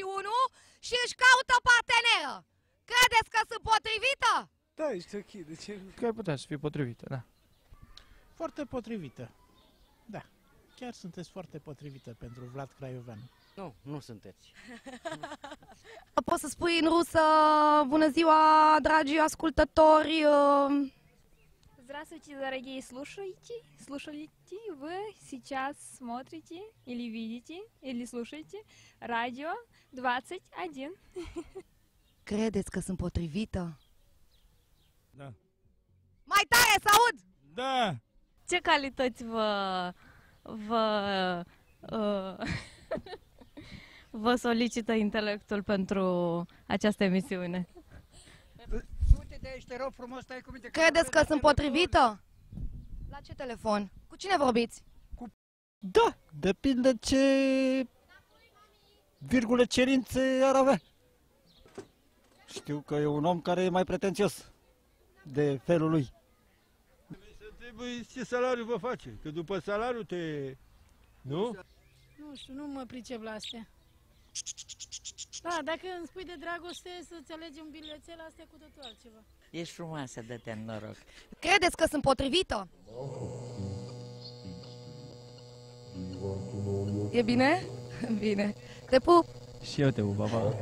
21 și își caută parteneră. Credeți că sunt potrivită? Da, ești ok, de ce? Că ar putea să fie potrivită, da. Foarte potrivită. Da, chiar sunteți foarte potrivită pentru Vlad Craioveanu. Nu, nu sunteți. Poți să spui în rusă, bună ziua, dragi ascultători. Здравствуйте, дорогие слушатели! Вы сейчас смотрите или видите, или слушаете радио 21. Credeți că sunt potrivită? Da. Mai tare, să aud! Da! Ce calități vă solicită intelectul pentru această emisiune? Du-te de aici, te rog frumos, stai cu mine. Credeți că sunt potrivită? La ce telefon? Cu cine vorbiți? Da, depinde ce virgule cerințe ar avea. Știu că e un om care e mai pretențios de felul lui. Să trebuie ce salariu vă face, că după salariu te... Nu? Nu știu, nu mă pricep la astea. Da, dacă îmi spui de dragoste să-ți alegi un bilețel, asta e cu totul altceva. Ești frumoasă, dă-te în noroc. Credeți că sunt potrivită? E bine? Bine. Te pup! Și eu te pup, papa.